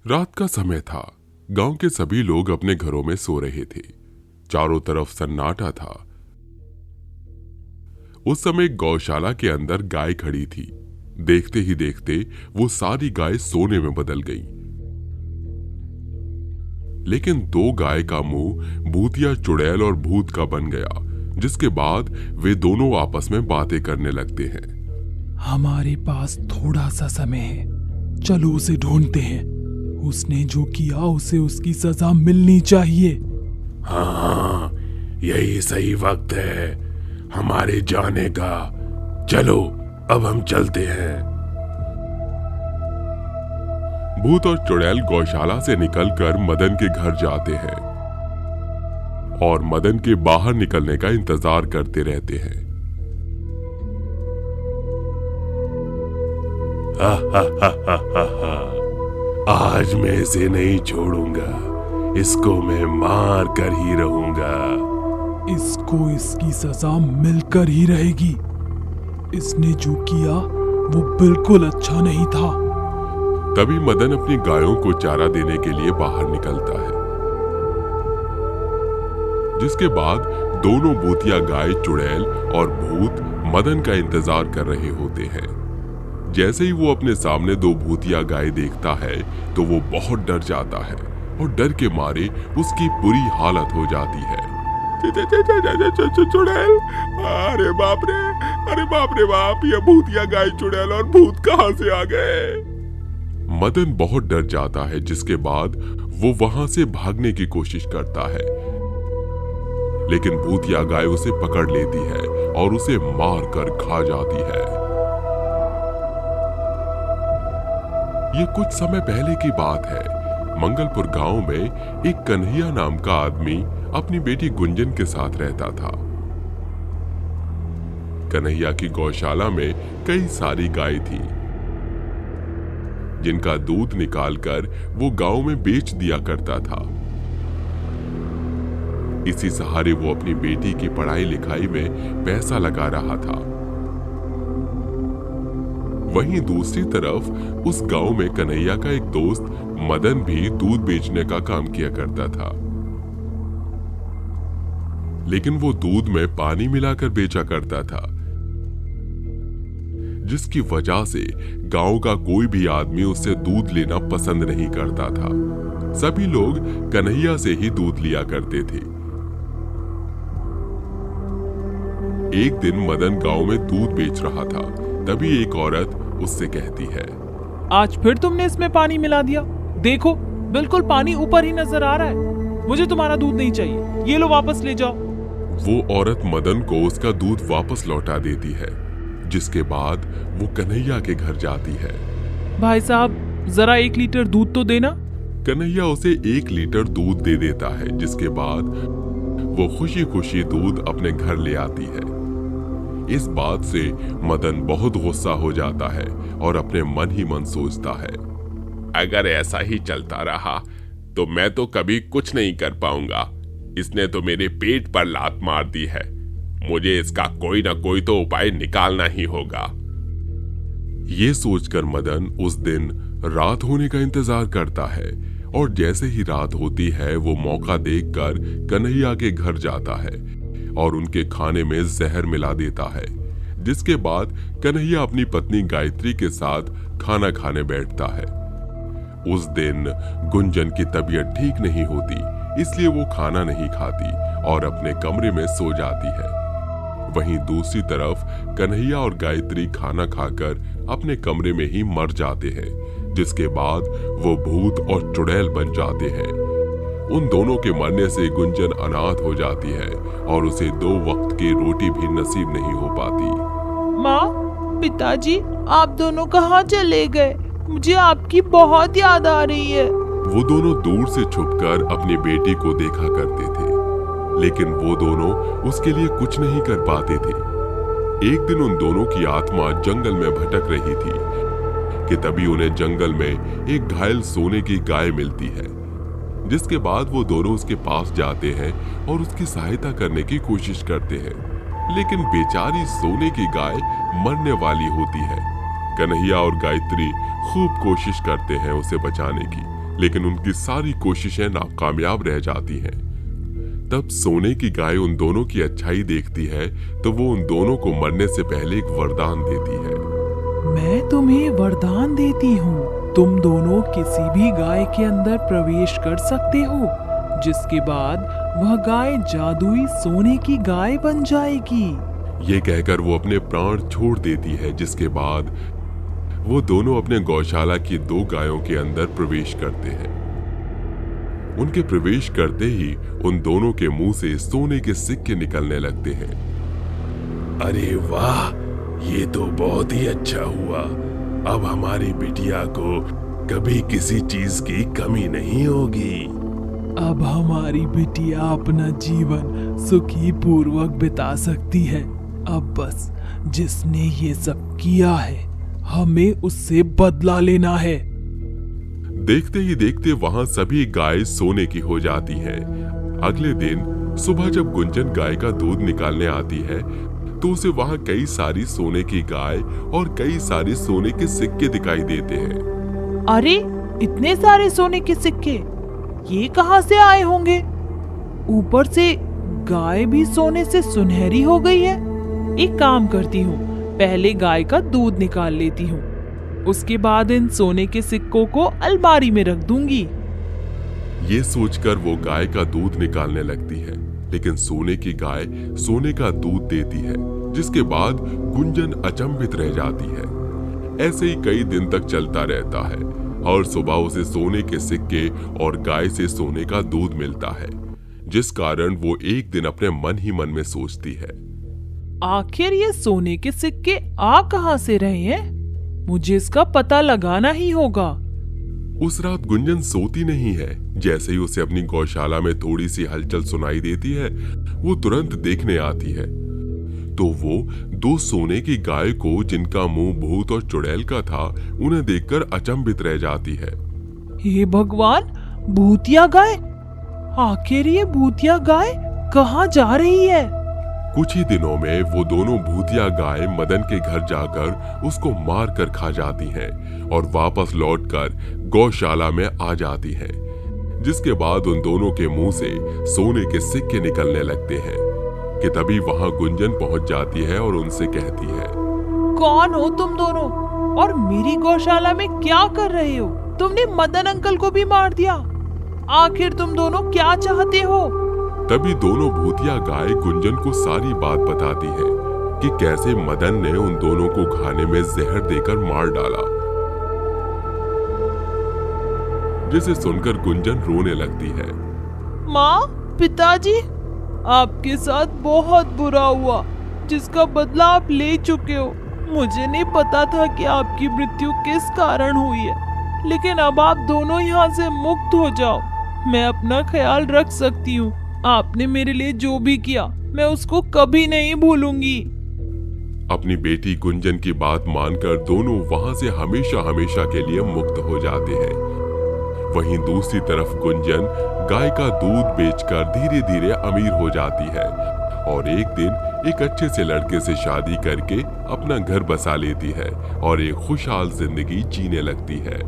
रात का समय था। गांव के सभी लोग अपने घरों में सो रहे थे। चारों तरफ सन्नाटा था। उस समय गौशाला के अंदर गाय खड़ी थी। देखते ही देखते वो सारी गाय सोने में बदल गई। लेकिन दो गाय का मुंह भूतिया चुड़ैल और भूत का बन गया, जिसके बाद वे दोनों आपस में बातें करने लगते हैं। हमारे पास थोड़ा सा समय है, चलो उसे ढूंढते हैं। उसने जो किया उसे उसकी सजा मिलनी चाहिए। हाँ, यही सही वक्त है हमारे जाने का। चलो अब हम चलते हैं। भूत और चुड़ैल गौशाला से निकलकर मदन के घर जाते हैं और मदन के बाहर निकलने का इंतजार करते रहते हैं। आज मैं इसे नहीं छोड़ूंगा, इसको मैं मार कर ही रहूंगा। इसको इसकी सजा मिलकर ही रहेगी। इसने जो किया वो बिल्कुल अच्छा नहीं था। तभी मदन अपनी गायों को चारा देने के लिए बाहर निकलता है, जिसके बाद दोनों भूतिया गाय चुड़ैल और भूत मदन का इंतजार कर रहे होते हैं। जैसे ही वो अपने सामने दो भूतिया गाय देखता है तो वो बहुत डर जाता है और डर के मारे उसकी बुरी हालत हो जाती है। चुड़ैल, अरे बाप रे बाप, ये भूतिया गाय चुड़ैल और भूत कहां से आ गए? मदन बहुत डर जाता है, जिसके बाद वो वहां से भागने की कोशिश करता है। लेकिन भूतिया गाय उसे पकड़ लेती है और उसे मार कर खा जाती है। ये कुछ समय पहले की बात है। मंगलपुर गांव में एक कन्हैया नाम का आदमी अपनी बेटी गुंजन के साथ रहता था। कन्हैया की गौशाला में कई सारी गाय थी, जिनका दूध निकालकर वो गांव में बेच दिया करता था। इसी सहारे वो अपनी बेटी की पढ़ाई लिखाई में पैसा लगा रहा था। वहीं दूसरी तरफ उस गांव में कन्हैया का एक दोस्त मदन भी दूध बेचने का काम किया करता था। लेकिन वो दूध में पानी मिलाकर बेचा करता था, जिसकी वजह से गांव का कोई भी आदमी उससे दूध लेना पसंद नहीं करता था। सभी लोग कन्हैया से ही दूध लिया करते थे। एक दिन मदन गांव में दूध बेच रहा था, तभी एक औरत उससे कहती है, आज फिर तुमने इसमें पानी मिला दिया। देखो, बिल्कुल पानी ऊपर ही नजर आ रहा है। मुझे तुम्हारा दूध नहीं चाहिए, ये लो वापस ले जाओ। वो औरत मदन को उसका दूध वापस लौटा देती है, जिसके बाद वो कन्हैया के घर जाती है। भाई साहब, जरा 1 लीटर दूध तो देना। कन्हैया उसे 1 लीटर दूध दे देता है, जिसके बाद वो खुशी खुशी दूध अपने घर ले आती है। इस बात से मदन बहुत गुस्सा हो जाता है और अपने मन ही मन सोचता है, अगर ऐसा ही चलता रहा तो मैं तो कभी कुछ नहीं कर पाऊंगा। इसने तो मेरे पेट पर लात मार दी है। मुझे इसका कोई ना कोई तो उपाय निकालना ही होगा। ये सोचकर मदन उस दिन रात होने का इंतजार करता है और जैसे ही रात होती है वो मौका देखकर कन्हैया के घर जाता है और उनके खाने में जहर मिला देता है। जिसके बाद कन्हैया अपनी पत्नी गायत्री के साथ खाना खाने बैठता है। उस दिन गुंजन की तबीयत ठीक नहीं होती, इसलिए वो खाना नहीं खाती और अपने कमरे में सो जाती है। वहीं दूसरी तरफ कन्हैया और गायत्री खाना खाकर अपने कमरे में ही मर जाते हैं, जिसके बाद वो भूत और चुड़ैल बन जाते हैं। उन दोनों के मरने से गुंजन अनाथ हो जाती है और उसे 2 वक्त की रोटी भी नसीब नहीं हो पाती। माँ, पिताजी, आप दोनों कहाँ चले गए? मुझे आपकी बहुत याद आ रही है। वो दोनों दूर से छुपकर अपनी बेटी को देखा करते थे, लेकिन वो दोनों उसके लिए कुछ नहीं कर पाते थे। एक दिन उन दोनों की आत्मा जंगल में भटक रही थी कि तभी उन्हें जंगल में एक घायल सोने की गाय मिलती है। जिसके बाद वो दोनों उसके पास जाते हैं और उसकी सहायता करने की कोशिश करते हैं, लेकिन बेचारी सोने की गाय मरने वाली होती है। कन्हैया और गायत्री खूब कोशिश करते हैं उसे बचाने की, लेकिन उनकी सारी कोशिशें नाकामयाब रह जाती हैं। तब सोने की गाय उन दोनों की अच्छाई देखती है तो वो उन दोनों को मरने से पहले एक वरदान देती है। मैं तुम्हें वरदान देती हूँ, तुम दोनों किसी भी गाय के अंदर प्रवेश कर सकते हो, जिसके बाद वह गाय जादुई सोने की गाय बन जाएगी। ये कहकर वो अपने प्राण छोड़ देती है, जिसके बाद वो दोनों अपने गौशाला की 2 गायों के अंदर प्रवेश करते हैं। उनके प्रवेश करते ही उन दोनों के मुंह से सोने के सिक्के निकलने लगते हैं। अरे वाह, ये तो बहुत ही अच्छा हुआ। अब हमारी बिटिया को कभी किसी चीज की कमी नहीं होगी। अब हमारी बिटिया अपना जीवन सुखी पूर्वक बिता सकती है। अब बस जिसने ये सब किया है, हमें उससे बदला लेना है। देखते ही देखते वहां सभी गाय सोने की हो जाती हैं। अगले दिन सुबह जब गुंजन गाय का दूध निकालने आती है तो उसे वहां कई सारी सोने की गाय और कई सारे सोने के सिक्के दिखाई देते हैं। अरे इतने सारे सोने के सिक्के, ये कहां से आए होंगे? ऊपर से गाय भी सोने से सुनहरी हो गई है। एक काम करती हूँ, पहले गाय का दूध निकाल लेती हूँ, उसके बाद इन सोने के सिक्कों को अलमारी में रख दूंगी। ये सोचकर वो गाय का दूध निकालने लगती है, लेकिन सोने की गाय सोने का दूध देती है, जिसके बाद गुंजन अचंभित रह जाती है। ऐसे ही कई दिन तक चलता रहता है और सुबह उसे सोने के सिक्के और गाय से सोने का दूध मिलता है, जिस कारण वो एक दिन अपने मन ही मन में सोचती है, आखिर ये सोने के सिक्के आ कहां से रहे हैं? मुझे इसका पता लगाना ही होगा। उस रात गुंजन सोती नहीं है। जैसे ही उसे अपनी गौशाला में थोड़ी सी हलचल सुनाई देती है, वो तुरंत देखने आती है। तो वो 2 सोने की गाय को, जिनका मुंह भूत और चुड़ैल का था, उन्हें देखकर अचंभित रह जाती है। हे भगवान, भूतिया गाय! आखिर ये भूतिया गाय कहाँ जा रही है? कुछ ही दिनों में वो दोनों भूतिया गाय मदन के घर जाकर उसको मार कर खा जाती हैं और वापस लौटकर गौशाला में आ जाती हैं, जिसके बाद उन दोनों के मुंह से सोने के सिक्के निकलने लगते हैं कि तभी वहां गुंजन पहुंच जाती है और उनसे कहती है, कौन हो तुम दोनों और मेरी गौशाला में क्या कर रहे हो? तुमने मदन अंकल को भी मार दिया। आखिर तुम दोनों क्या चाहते हो? तभी दोनों भूतिया गाय गुंजन को सारी बात बताती है कि कैसे मदन ने उन दोनों को खाने में जहर देकर मार डाला, जिसे सुनकर गुंजन रोने लगती है। माँ, पिताजी, आपके साथ बहुत बुरा हुआ, जिसका बदला आप ले चुके हो। मुझे नहीं पता था कि आपकी मृत्यु किस कारण हुई है, लेकिन अब आप दोनों यहाँ से मुक्त हो जाओ। मैं अपना ख्याल रख सकती हूँ। आपने मेरे लिए जो भी किया, मैं उसको कभी नहीं भूलूंगी। अपनी बेटी गुंजन की बात मानकर दोनों वहां से हमेशा हमेशा के लिए मुक्त हो जाते हैं। वहीं दूसरी तरफ गुंजन गाय का दूध बेचकर धीरे धीरे अमीर हो जाती है और एक दिन एक अच्छे से लड़के से शादी करके अपना घर बसा लेती है और एक खुशहाल जिंदगी जीने लगती है।